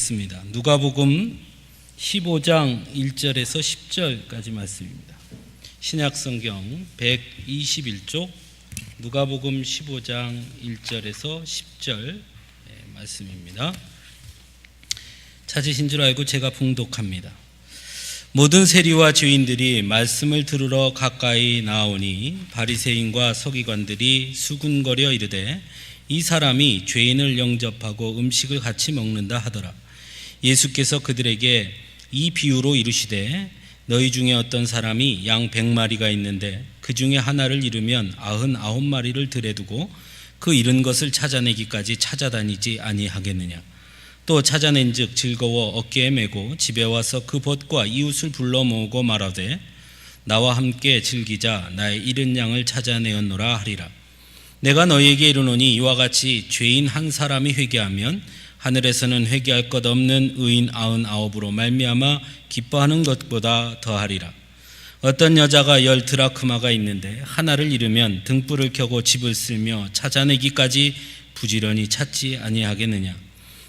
읽겠습니다. 누가복음 15장 1절에서 10절까지 말씀입니다. 신약성경 121쪽 누가복음 15장 1절에서 10절 말씀입니다. 찾으신 줄 알고 제가 봉독합니다. 모든 세리와 죄인들이 말씀을 들으러 가까이 나오니 바리새인과 서기관들이 수군거려 이르되 이 사람이 죄인을 영접하고 음식을 같이 먹는다 하더라. 예수께서 그들에게 이 비유로 이르시되 너희 중에 어떤 사람이 양 100마리가 있는데 그 중에 하나를 잃으면 99마리를 들에 두고 그 잃은 것을 찾아내기까지 찾아다니지 아니하겠느냐. 또 찾아낸즉 즐거워 어깨에 메고 집에 와서 그 벗과 이웃을 불러 모으고 말하되 나와 함께 즐기자 나의 잃은 양을 찾아내었노라 하리라. 내가 너희에게 이르노니 이와 같이 죄인 한 사람이 회개하면 하늘에서는 회개할 것 없는 의인 99으로 말미암아 기뻐하는 것보다 더하리라. 어떤 여자가 10 드라크마가 있는데 하나를 잃으면 등불을 켜고 집을 쓸며 찾아내기까지 부지런히 찾지 아니하겠느냐.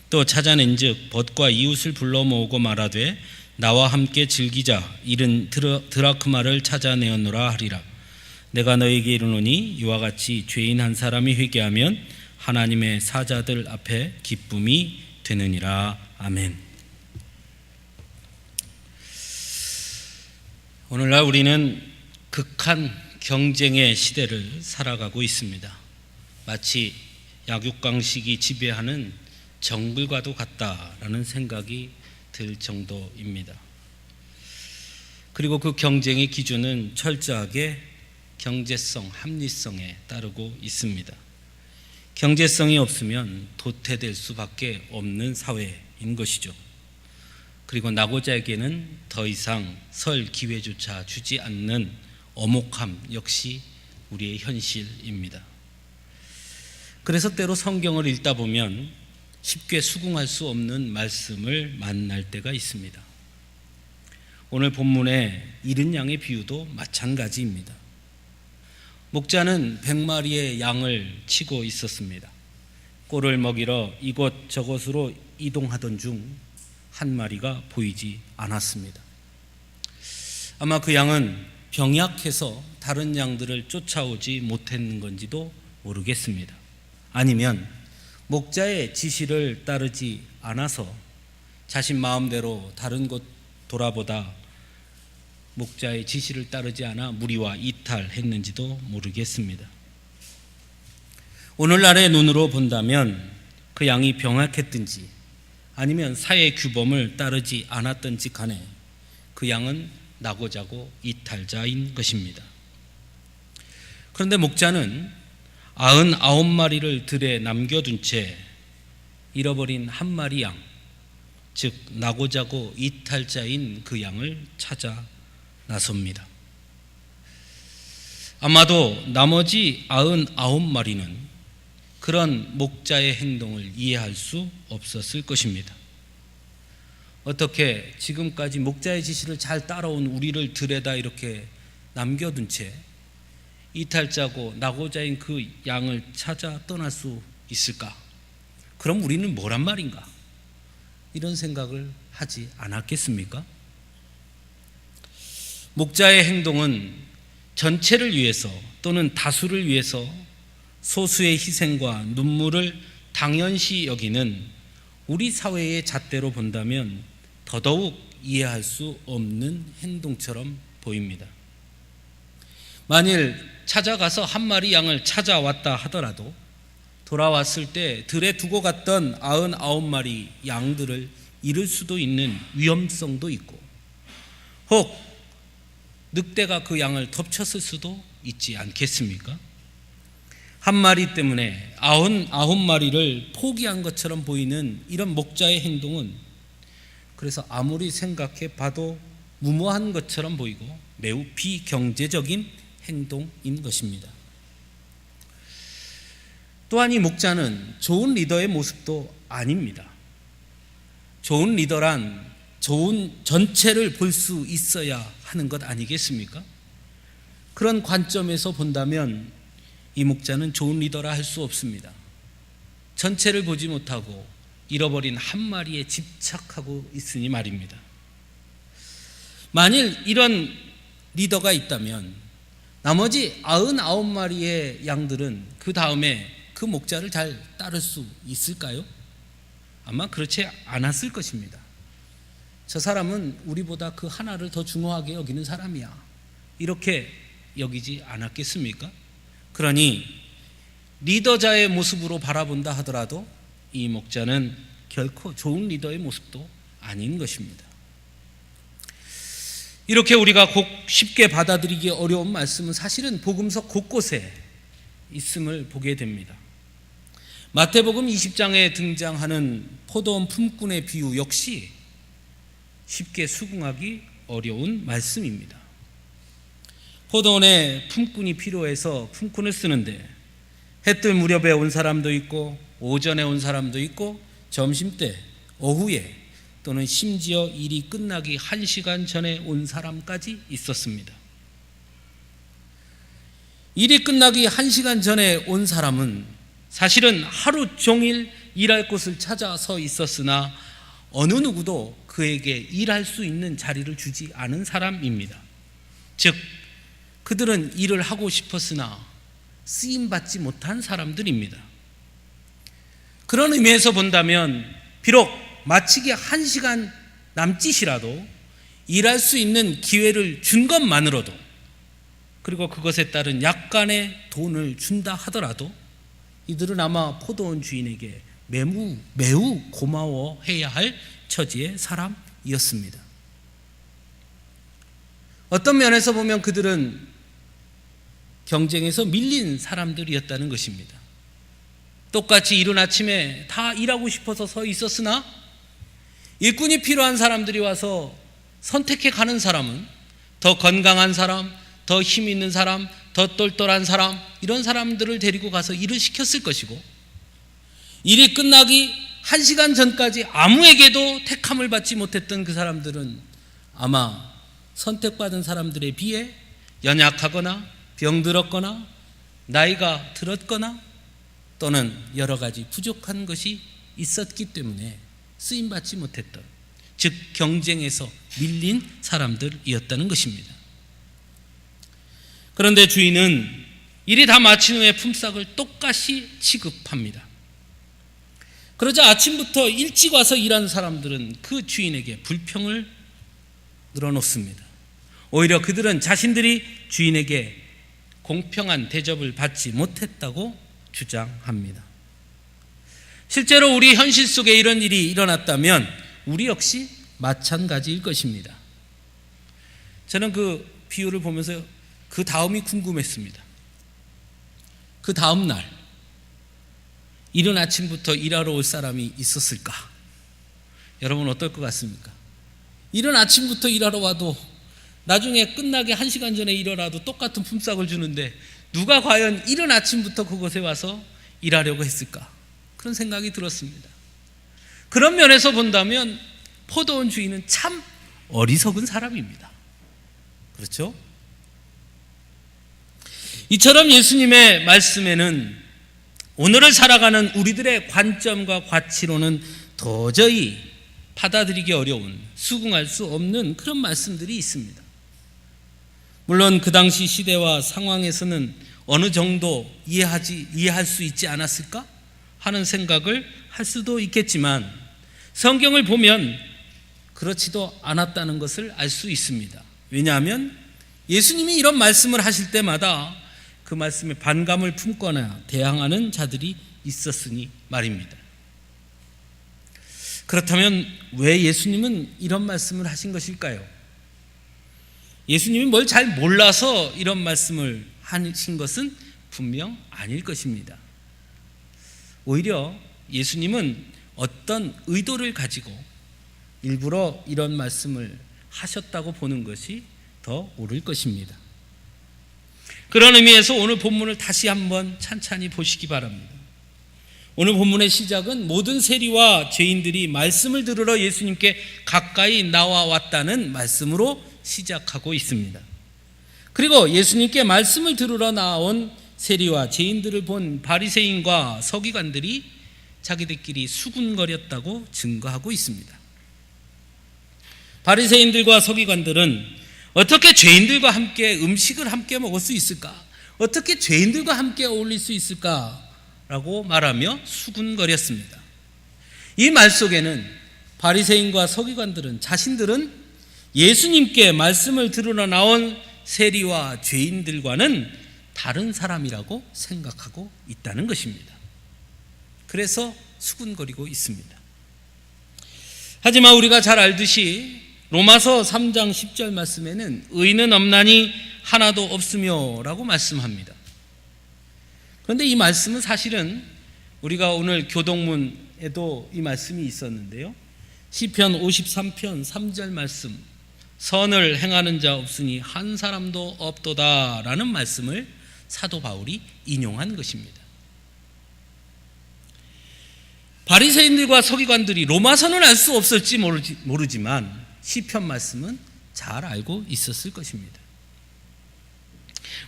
또 찾아낸즉 벗과 이웃을 불러 모으고 말하되 나와 함께 즐기자 잃은 드라크마를 찾아내었노라 하리라. 내가 너희에게 이르노니 이와 같이 죄인 한 사람이 회개하면 하나님의 사자들 앞에 기쁨이 되느니라. 아멘. 오늘날 우리는 극한 경쟁의 시대를 살아가고 있습니다. 마치 약육강식이 지배하는 정글과도 같다라는 생각이 들 정도입니다. 그리고 그 경쟁의 기준은 철저하게 경제성, 합리성에 따르고 있습니다. 경제성이 없으면 도태될 수밖에 없는 사회인 것이죠. 그리고 낙오자에게는 더 이상 설 기회조차 주지 않는 엄혹함 역시 우리의 현실입니다. 그래서 때로 성경을 읽다 보면 쉽게 수긍할 수 없는 말씀을 만날 때가 있습니다. 오늘 본문의 잃은 양의 비유도 마찬가지입니다. 목자는 100마리의 양을 치고 있었습니다. 꼴을 먹이러 이곳 저곳으로 이동하던 중 한 마리가 보이지 않았습니다. 아마 그 양은 병약해서 다른 양들을 쫓아오지 못했는 건지도 모르겠습니다. 아니면 목자의 지시를 따르지 않아서 자신 마음대로 다른 곳 돌아보다 목자의 지시를 따르지 않아 무리와 이탈했는지도 모르겠습니다. 오늘날의 눈으로 본다면 그 양이 병약했든지 아니면 사회 규범을 따르지 않았든지 간에 그 양은 나고자고 이탈자인 것입니다. 그런데 목자는 99마리를 들에 남겨둔 채 잃어버린 한 마리 양, 즉 나고자고 이탈자인 그 양을 찾아 나섭니다. 아마도 나머지 99마리는 그런 목자의 행동을 이해할 수 없었을 것입니다. 어떻게 지금까지 목자의 지시를 잘 따라온 우리를 들에다 이렇게 남겨둔 채 이탈자고 나고자인 그 양을 찾아 떠날 수 있을까? 그럼 우리는 뭐란 말인가? 이런 생각을 하지 않았겠습니까? 목자의 행동은 전체를 위해서 또는 다수를 위해서 소수의 희생과 눈물을 당연시 여기는 우리 사회의 잣대로 본다면 더더욱 이해할 수 없는 행동처럼 보입니다. 만일 찾아가서 한 마리 양을 찾아왔다 하더라도 돌아왔을 때 들에 두고 갔던 99마리 양들을 잃을 수도 있는 위험성도 있고 혹 늑대가 그 양을 덮쳤을 수도 있지 않겠습니까? 한 마리 때문에 99마리를 포기한 것처럼 보이는 이런 목자의 행동은 그래서 아무리 생각해 봐도 무모한 것처럼 보이고 매우 비경제적인 행동인 것입니다. 또한 이 목자는 좋은 리더의 모습도 아닙니다. 좋은 리더란 좋은 전체를 볼 수 있어야 하는 것 아니겠습니까? 그런 관점에서 본다면 이 목자는 좋은 리더라 할 수 없습니다. 전체를 보지 못하고 잃어버린 한 마리에 집착하고 있으니 말입니다. 만일 이런 리더가 있다면 나머지 99마리의 양들은 그 다음에 그 목자를 잘 따를 수 있을까요? 아마 그렇지 않았을 것입니다. 저 사람은 우리보다 그 하나를 더 중요하게 여기는 사람이야, 이렇게 여기지 않았겠습니까? 그러니 리더자의 모습으로 바라본다 하더라도 이 목자는 결코 좋은 리더의 모습도 아닌 것입니다. 이렇게 우리가 쉽게 받아들이기 어려운 말씀은 사실은 복음서 곳곳에 있음을 보게 됩니다. 마태복음 20장에 등장하는 포도원 품꾼의 비유 역시 쉽게 수긍하기 어려운 말씀입니다. 포도원에 품꾼이 필요해서 품꾼을 쓰는데 해뜰 무렵에 온 사람도 있고 오전에 온 사람도 있고 점심때, 오후에 또는 심지어 일이 끝나기 1시간 전에 온 사람까지 있었습니다. 일이 끝나기 1시간 전에 온 사람은 사실은 하루 종일 일할 곳을 찾아서 있었으나 어느 누구도 그에게 일할 수 있는 자리를 주지 않은 사람입니다. 즉, 그들은 일을 하고 싶었으나 쓰임받지 못한 사람들입니다. 그런 의미에서 본다면 비록 마치기 1시간 남짓이라도 일할 수 있는 기회를 준 것만으로도, 그리고 그것에 따른 약간의 돈을 준다 하더라도 이들은 아마 포도원 주인에게 매우 고마워해야 할 처지의 사람이었습니다. 어떤 면에서 보면 그들은 경쟁에서 밀린 사람들이었다는 것입니다. 똑같이 이른 아침에 다 일하고 싶어서 서 있었으나 일꾼이 필요한 사람들이 와서 선택해 가는 사람은 더 건강한 사람, 더 힘 있는 사람, 더 똘똘한 사람, 이런 사람들을 데리고 가서 일을 시켰을 것이고, 일이 끝나기 1시간 전까지 아무에게도 택함을 받지 못했던 그 사람들은 아마 선택받은 사람들에 비해 연약하거나 병들었거나 나이가 들었거나 또는 여러 가지 부족한 것이 있었기 때문에 쓰임받지 못했던, 즉 경쟁에서 밀린 사람들이었다는 것입니다. 그런데 주인은 일이 다 마친 후에 품삯을 똑같이 취급합니다. 그러자 아침부터 일찍 와서 일한 사람들은 그 주인에게 불평을 늘어놓습니다. 오히려 그들은 자신들이 주인에게 공평한 대접을 받지 못했다고 주장합니다. 실제로 우리 현실 속에 이런 일이 일어났다면 우리 역시 마찬가지일 것입니다. 저는 그 비유를 보면서 그 다음이 궁금했습니다. 그 다음 날 이른 아침부터 일하러 올 사람이 있었을까? 여러분 어떨 것 같습니까? 이른 아침부터 일하러 와도 나중에 끝나기 1시간 전에 일어나도 똑같은 품삯을 주는데 누가 과연 이른 아침부터 그곳에 와서 일하려고 했을까? 그런 생각이 들었습니다. 그런 면에서 본다면 포도원 주인은 참 어리석은 사람입니다. 그렇죠? 이처럼 예수님의 말씀에는 오늘을 살아가는 우리들의 관점과 가치로는 도저히 받아들이기 어려운, 수긍할 수 없는 그런 말씀들이 있습니다. 물론 그 당시 시대와 상황에서는 어느 정도 이해할 수 있지 않았을까 하는 생각을 할 수도 있겠지만 성경을 보면 그렇지도 않았다는 것을 알 수 있습니다. 왜냐하면 예수님이 이런 말씀을 하실 때마다 그 말씀에 반감을 품거나 대항하는 자들이 있었으니 말입니다. 그렇다면 왜 예수님은 이런 말씀을 하신 것일까요? 예수님이 뭘 잘 몰라서 이런 말씀을 하신 것은 분명 아닐 것입니다. 오히려 예수님은 어떤 의도를 가지고 일부러 이런 말씀을 하셨다고 보는 것이 더 옳을 것입니다. 그런 의미에서 오늘 본문을 다시 한번 찬찬히 보시기 바랍니다. 오늘 본문의 시작은 모든 세리와 죄인들이 말씀을 들으러 예수님께 가까이 나와왔다는 말씀으로 시작하고 있습니다. 그리고 예수님께 말씀을 들으러 나온 세리와 죄인들을 본 바리새인과 서기관들이 자기들끼리 수군거렸다고 증거하고 있습니다. 바리새인들과 서기관들은 어떻게 죄인들과 함께 음식을 함께 먹을 수 있을까? 어떻게 죄인들과 함께 어울릴 수 있을까라고 말하며 수군거렸습니다. 이 말 속에는 바리새인과 서기관들은 자신들은 예수님께 말씀을 들으러 나온 세리와 죄인들과는 다른 사람이라고 생각하고 있다는 것입니다. 그래서 수군거리고 있습니다. 하지만 우리가 잘 알듯이 로마서 3장 10절 말씀에는 의인은 없나니 하나도 없으며 라고 말씀합니다. 그런데 이 말씀은 사실은 우리가 오늘 교동문에도 이 말씀이 있었는데요. 시편 53편 3절 말씀, 선을 행하는 자 없으니 한 사람도 없도다 라는 말씀을 사도 바울이 인용한 것입니다. 바리새인들과 서기관들이 로마서는 알 수 없을지 모르지만 시편 말씀은 잘 알고 있었을 것입니다.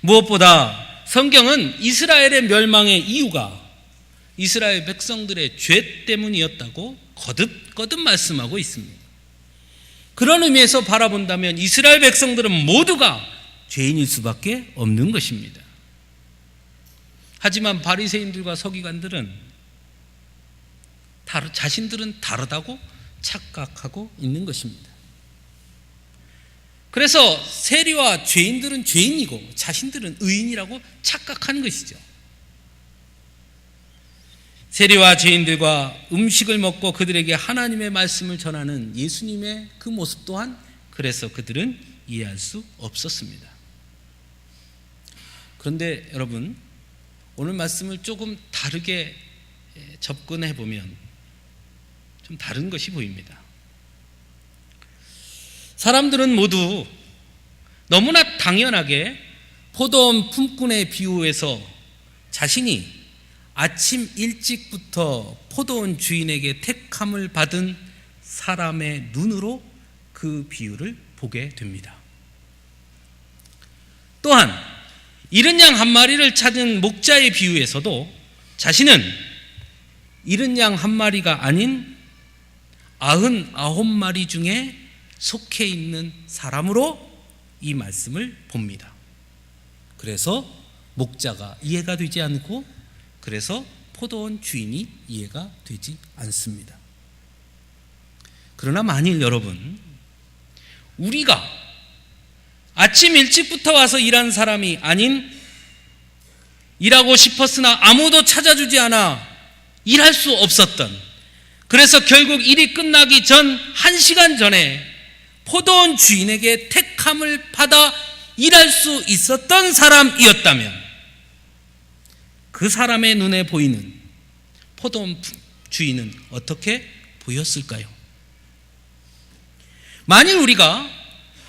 무엇보다 성경은 이스라엘의 멸망의 이유가 이스라엘 백성들의 죄 때문이었다고 거듭 말씀하고 있습니다. 그런 의미에서 바라본다면 이스라엘 백성들은 모두가 죄인일 수밖에 없는 것입니다. 하지만 바리새인들과 서기관들은 자신들은 다르다고 착각하고 있는 것입니다. 그래서 세리와 죄인들은 죄인이고 자신들은 의인이라고 착각하는 것이죠. 세리와 죄인들과 음식을 먹고 그들에게 하나님의 말씀을 전하는 예수님의 그 모습 또한 그래서 그들은 이해할 수 없었습니다. 그런데 여러분, 오늘 말씀을 조금 다르게 접근해 보면 좀 다른 것이 보입니다. 사람들은 모두 너무나 당연하게 포도원 품꾼의 비유에서 자신이 아침 일찍부터 포도원 주인에게 택함을 받은 사람의 눈으로 그 비유를 보게 됩니다. 또한 잃은 양 한 마리를 찾은 목자의 비유에서도 자신은 잃은 양 한 마리가 아닌 99마리 중에 속해 있는 사람으로 이 말씀을 봅니다. 그래서 목자가 이해가 되지 않고 그래서 포도원 주인이 이해가 되지 않습니다. 그러나 만일 여러분, 우리가 아침 일찍부터 와서 일한 사람이 아닌 일하고 싶었으나 아무도 찾아주지 않아 일할 수 없었던, 그래서 결국 일이 끝나기 전 1시간 전에 포도원 주인에게 택함을 받아 일할 수 있었던 사람이었다면 그 사람의 눈에 보이는 포도원 주인은 어떻게 보였을까요? 만일 우리가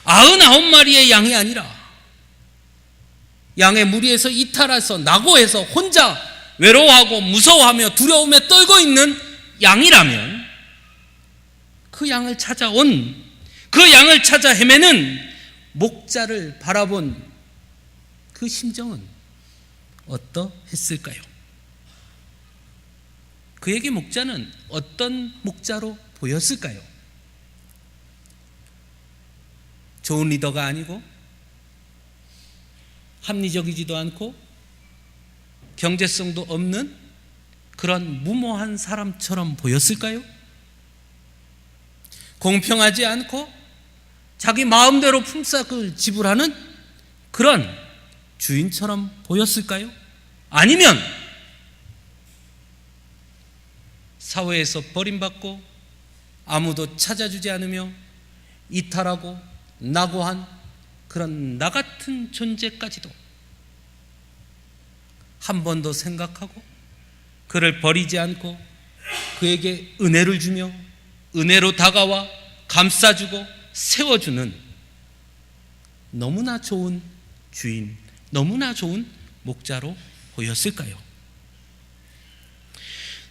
99마리의 양이 아니라 양의 무리에서 이탈해서 낙오해서 혼자 외로워하고 무서워하며 두려움에 떨고 있는 양이라면 그 양을 찾아 헤매는 목자를 바라본 그 심정은 어떠했을까요? 그에게 목자는 어떤 목자로 보였을까요? 좋은 리더가 아니고 합리적이지도 않고 경제성도 없는 그런 무모한 사람처럼 보였을까요? 공평하지 않고 자기 마음대로 품삯을 지불하는 그런 주인처럼 보였을까요? 아니면 사회에서 버림받고 아무도 찾아주지 않으며 이탈하고 낙오한 그런 나 같은 존재까지도 한 번 더 생각하고 그를 버리지 않고 그에게 은혜를 주며 은혜로 다가와 감싸주고 세워주는 너무나 좋은 주인, 너무나 좋은 목자로 보였을까요?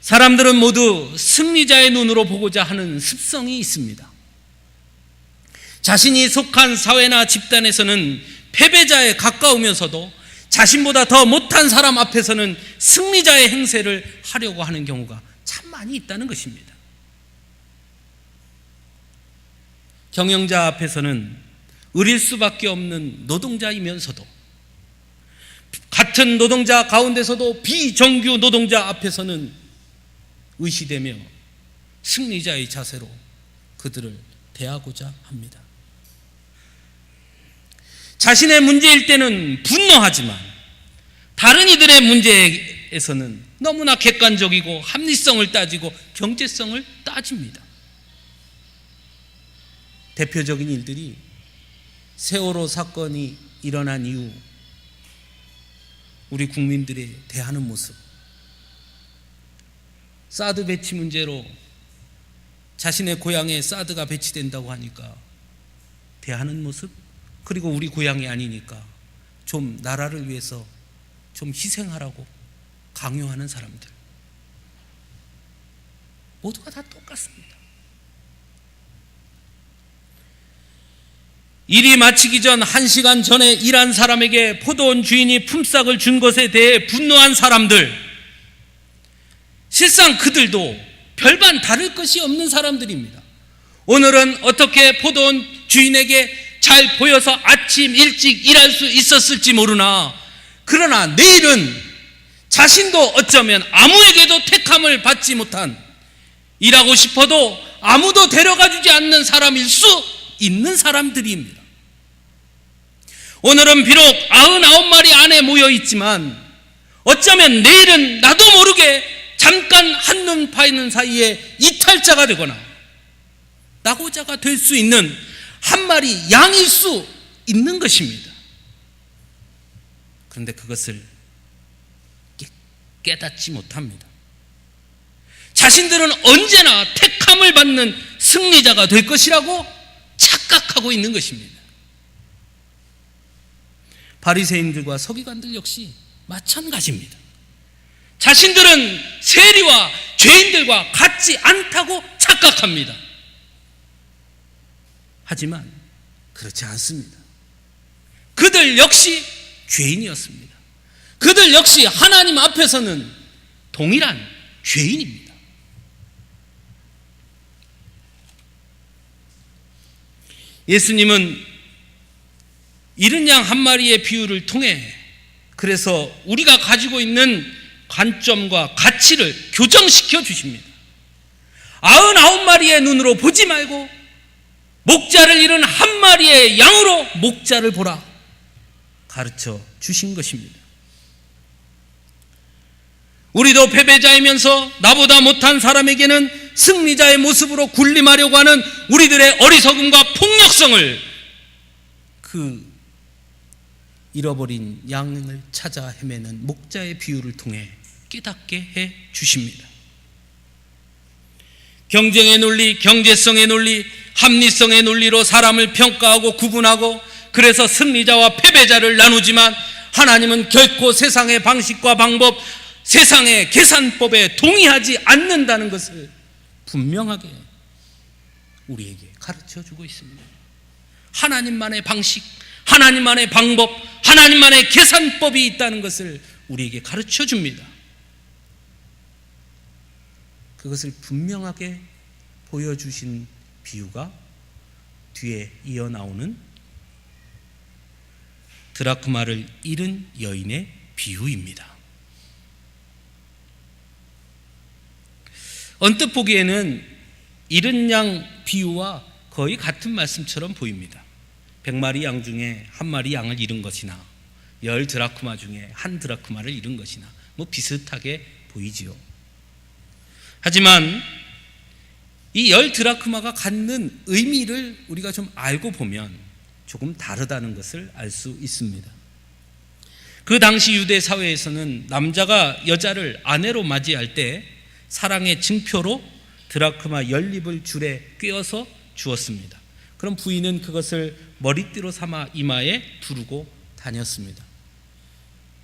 사람들은 모두 승리자의 눈으로 보고자 하는 습성이 있습니다. 자신이 속한 사회나 집단에서는 패배자에 가까우면서도 자신보다 더 못한 사람 앞에서는 승리자의 행세를 하려고 하는 경우가 참 많이 있다는 것입니다. 경영자 앞에서는 의릴 수밖에 없는 노동자이면서도, 같은 노동자 가운데서도 비정규 노동자 앞에서는 의시되며 승리자의 자세로 그들을 대하고자 합니다. 자신의 문제일 때는 분노하지만 다른 이들의 문제에서는 너무나 객관적이고 합리성을 따지고 경제성을 따집니다. 대표적인 일들이 세월호 사건이 일어난 이후 우리 국민들이 대하는 모습, 사드 배치 문제로 자신의 고향에 사드가 배치된다고 하니까 대하는 모습, 그리고 우리 고향이 아니니까 좀 나라를 위해서 좀 희생하라고 강요하는 사람들, 모두가 다 똑같습니다. 일이 마치기 전 1시간 전에 일한 사람에게 포도원 주인이 품삯을 준 것에 대해 분노한 사람들, 실상 그들도 별반 다를 것이 없는 사람들입니다. 오늘은 어떻게 포도원 주인에게 잘 보여서 아침 일찍 일할 수 있었을지 모르나, 그러나 내일은 자신도 어쩌면 아무에게도 택함을 받지 못한, 일하고 싶어도 아무도 데려가주지 않는 사람일 수 있는 사람들입니다. 오늘은 비록 99마리 안에 모여있지만 어쩌면 내일은 나도 모르게 잠깐 한눈 파이는 사이에 이탈자가 되거나 낙오자가 될 수 있는 한 마리 양일 수 있는 것입니다. 그런데 그것을 깨닫지 못합니다. 자신들은 언제나 택함을 받는 승리자가 될 것이라고 착각하고 있는 것입니다. 바리새인들과 서기관들 역시 마찬가지입니다. 자신들은 세리와 죄인들과 같지 않다고 착각합니다. 하지만 그렇지 않습니다. 그들 역시 죄인이었습니다. 그들 역시 하나님 앞에서는 동일한 죄인입니다. 예수님은 이른 양 한 마리의 비유를 통해 그래서 우리가 가지고 있는 관점과 가치를 교정시켜 주십니다. 99마리의 눈으로 보지 말고 목자를 잃은 한 마리의 양으로 목자를 보라 가르쳐 주신 것입니다. 우리도 패배자이면서 나보다 못한 사람에게는 승리자의 모습으로 군림하려고 하는 우리들의 어리석음과 폭력성을 그 잃어버린 양을 찾아 헤매는 목자의 비유를 통해 깨닫게 해 주십니다. 경쟁의 논리, 경제성의 논리, 합리성의 논리로 사람을 평가하고 구분하고 그래서 승리자와 패배자를 나누지만 하나님은 결코 세상의 방식과 방법, 세상의 계산법에 동의하지 않는다는 것을 분명하게 우리에게 가르쳐 주고 있습니다. 하나님만의 방식, 하나님만의 방법, 하나님만의 계산법이 있다는 것을 우리에게 가르쳐 줍니다. 그것을 분명하게 보여주신 비유가 뒤에 이어 나오는 드라크마를 잃은 여인의 비유입니다. 언뜻 보기에는 잃은 양 비유와 거의 같은 말씀처럼 보입니다. 100마리 양 중에 한 마리 양을 잃은 것이나 10 드라크마 중에 한 드라크마를 잃은 것이나 뭐 비슷하게 보이지요. 하지만 이 10 드라크마가 갖는 의미를 우리가 좀 알고 보면 조금 다르다는 것을 알 수 있습니다. 그 당시 유대 사회에서는 남자가 여자를 아내로 맞이할 때 사랑의 증표로 드라크마 10립을 줄에 꿰어서 주었습니다. 그럼 부인은 그것을 머리띠로 삼아 이마에 두르고 다녔습니다.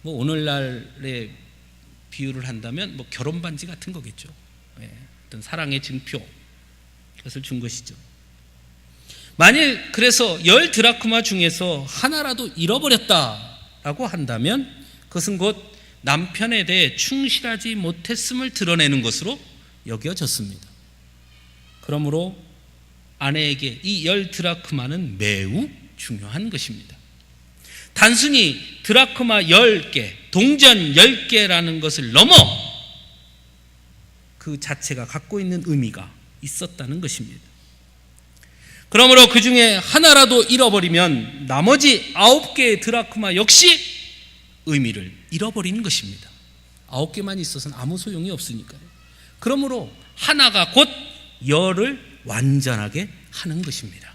뭐 오늘날의 비유를 한다면 뭐 결혼 반지 같은 거겠죠. 어떤 사랑의 증표, 그것을 준 것이죠. 만일 그래서 10 드라크마 중에서 하나라도 잃어버렸다라고 한다면 그것은 곧 남편에 대해 충실하지 못했음을 드러내는 것으로 여겨졌습니다. 그러므로 아내에게 이 10드라크마는 매우 중요한 것입니다. 단순히 드라크마 10개, 동전 10개라는 것을 넘어 그 자체가 갖고 있는 의미가 있었다는 것입니다. 그러므로 그 중에 하나라도 잃어버리면 나머지 9개의 드라크마 역시 의미를 잃어버리는 것입니다. 9개만 있어서는 아무 소용이 없으니까요. 그러므로 하나가 곧 10을 완전하게 하는 것입니다.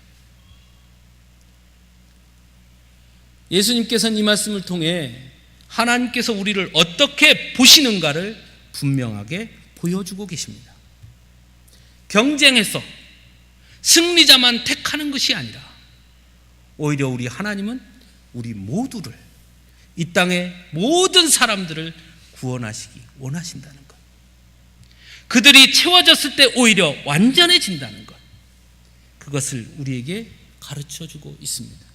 예수님께서는 이 말씀을 통해 하나님께서 우리를 어떻게 보시는가를 분명하게 보여주고 계십니다. 경쟁해서 승리자만 택하는 것이 아니라 오히려 우리 하나님은 우리 모두를, 이 땅의 모든 사람들을 구원하시기 원하신다는 것, 그들이 채워졌을 때 오히려 완전해진다는 것, 그것을 우리에게 가르쳐주고 있습니다.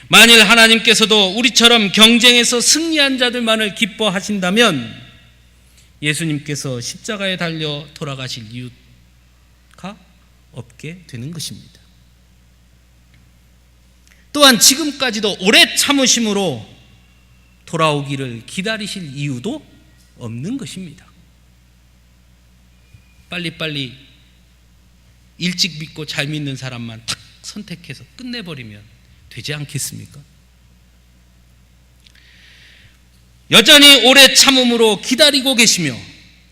만일 하나님께서도 우리처럼 경쟁에서 승리한 자들만을 기뻐하신다면 예수님께서 십자가에 달려 돌아가실 이유가 없게 되는 것입니다. 또한 지금까지도 오래 참으심으로 돌아오기를 기다리실 이유도 없는 것입니다. 빨리빨리 일찍 믿고 잘 믿는 사람만 탁 선택해서 끝내버리면 되지 않겠습니까? 여전히 오래 참음으로 기다리고 계시며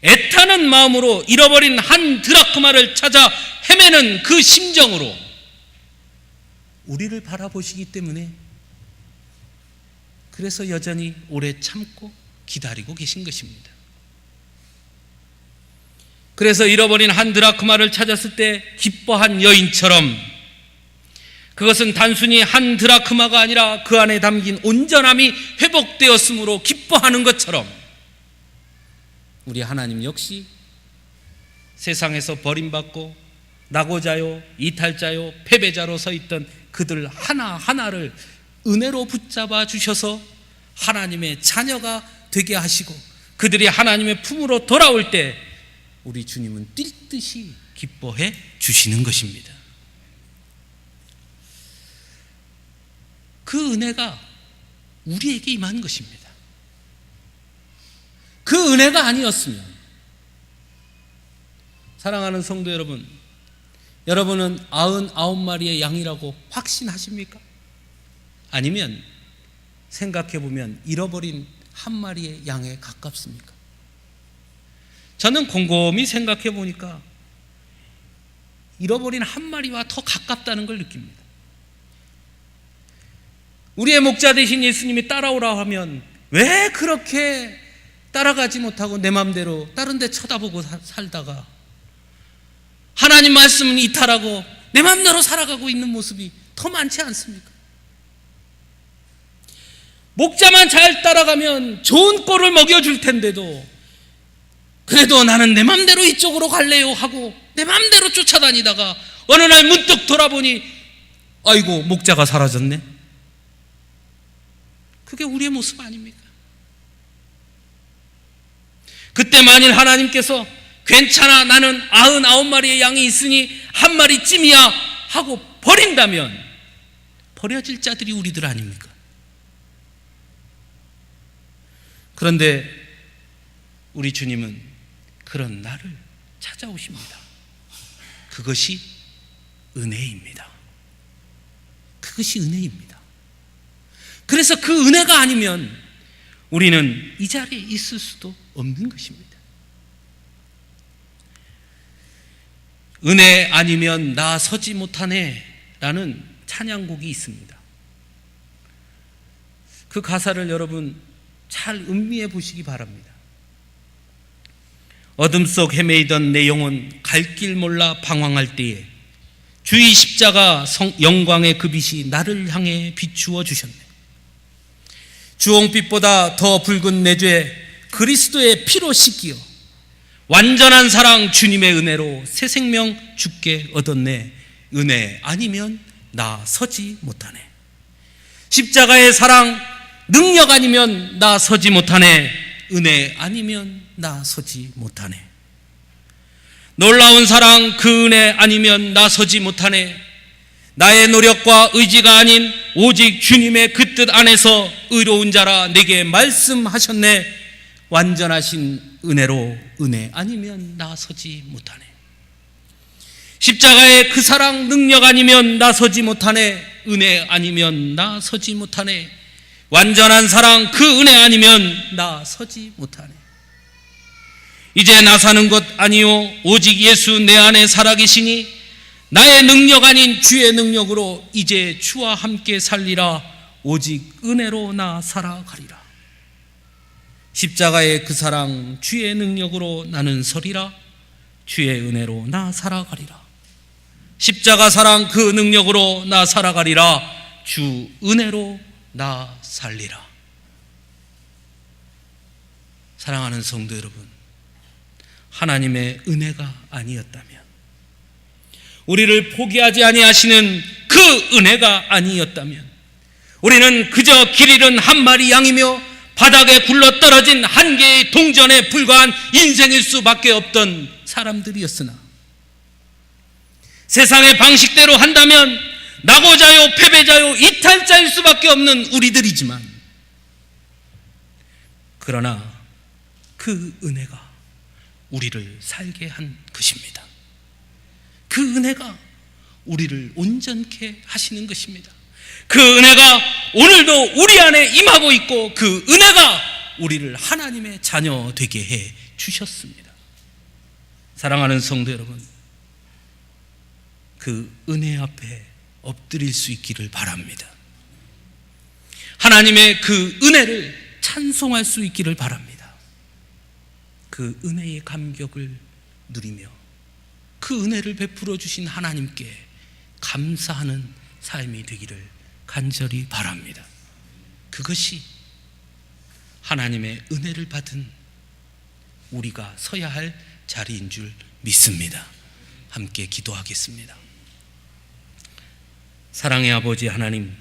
애타는 마음으로 잃어버린 한 드라크마를 찾아 헤매는 그 심정으로 우리를 바라보시기 때문에, 그래서 여전히 오래 참고 기다리고 계신 것입니다. 그래서 잃어버린 한 드라크마를 찾았을 때 기뻐한 여인처럼, 그것은 단순히 한 드라크마가 아니라 그 안에 담긴 온전함이 회복되었으므로 기뻐하는 것처럼, 우리 하나님 역시 세상에서 버림받고 낙오자요, 이탈자요, 패배자로 서 있던 그들 하나하나를 은혜로 붙잡아 주셔서 하나님의 자녀가 되게 하시고 그들이 하나님의 품으로 돌아올 때 우리 주님은 뛸 듯이 기뻐해 주시는 것입니다. 그 은혜가 우리에게 임한 것입니다. 그 은혜가 아니었으면, 사랑하는 성도 여러분, 여러분은 99마리의 양이라고 확신하십니까? 아니면 생각해보면 잃어버린 한 마리의 양에 가깝습니까? 저는 곰곰이 생각해보니까 잃어버린 한 마리와 더 가깝다는 걸 느낍니다. 우리의 목자 되신 예수님이 따라오라 하면 왜 그렇게 따라가지 못하고 내 맘대로 다른 데 쳐다보고 살다가 하나님 말씀은 이탈하고 내 맘대로 살아가고 있는 모습이 더 많지 않습니까? 목자만 잘 따라가면 좋은 꼴을 먹여줄 텐데도 그래도 나는 내 맘대로 이쪽으로 갈래요 하고 내 맘대로 쫓아다니다가 어느 날 문득 돌아보니 아이고 목자가 사라졌네. 그게 우리의 모습 아닙니까? 그때 만일 하나님께서 괜찮아 나는 99마리의 양이 있으니 한 마리쯤이야 하고 버린다면 버려질 자들이 우리들 아닙니까? 그런데 우리 주님은 그런 나를 찾아오십니다. 그것이 은혜입니다. 그것이 은혜입니다. 그래서 그 은혜가 아니면 우리는 이 자리에 있을 수도 없는 것입니다. 은혜 아니면 나 서지 못하네 라는 찬양곡이 있습니다. 그 가사를 여러분 잘 음미해 보시기 바랍니다. 어둠 속 헤매이던 내 영혼 갈 길 몰라 방황할 때에 주의 십자가 영광의 그 빛이 나를 향해 비추어 주셨네. 주홍빛보다 더 붉은 내 죄 그리스도의 피로 씻기어 완전한 사랑 주님의 은혜로 새 생명 주께 얻었네. 은혜 아니면 나 서지 못하네. 십자가의 사랑 능력 아니면 나 서지 못하네. 은혜 아니면 나 서지 못하네. 놀라운 사랑 그 은혜 아니면 나서지 못하네. 나의 노력과 의지가 아닌 오직 주님의 그 뜻 안에서 의로운 자라 내게 말씀하셨네. 완전하신 은혜로 은혜 아니면 나서지 못하네. 십자가의 그 사랑 능력 아니면 나서지 못하네. 은혜 아니면 나서지 못하네. 완전한 사랑 그 은혜 아니면 나서지 못하네. 이제 나 사는 것 아니요 오직 예수 내 안에 살아계시니 나의 능력 아닌 주의 능력으로 이제 주와 함께 살리라. 오직 은혜로 나 살아가리라. 십자가의 그 사랑 주의 능력으로 나는 서리라. 주의 은혜로 나 살아가리라. 십자가 사랑 그 능력으로 나 살아가리라. 주 은혜로 나 살리라. 사랑하는 성도 여러분, 하나님의 은혜가 아니었다면, 우리를 포기하지 아니하시는 그 은혜가 아니었다면 우리는 그저 길 잃은 한 마리 양이며 바닥에 굴러떨어진 한 개의 동전에 불과한 인생일 수밖에 없던 사람들이었으나, 세상의 방식대로 한다면 낙오자요 패배자요 이탈자일 수밖에 없는 우리들이지만, 그러나 그 은혜가 우리를 살게 한 것입니다. 그 은혜가 우리를 온전케 하시는 것입니다. 그 은혜가 오늘도 우리 안에 임하고 있고, 그 은혜가 우리를 하나님의 자녀 되게 해 주셨습니다. 사랑하는 성도 여러분, 그 은혜 앞에 엎드릴 수 있기를 바랍니다. 하나님의 그 은혜를 찬송할 수 있기를 바랍니다. 그 은혜의 감격을 누리며 그 은혜를 베풀어 주신 하나님께 감사하는 삶이 되기를 간절히 바랍니다. 그것이 하나님의 은혜를 받은 우리가 서야 할 자리인 줄 믿습니다. 함께 기도하겠습니다. 사랑의 아버지 하나님,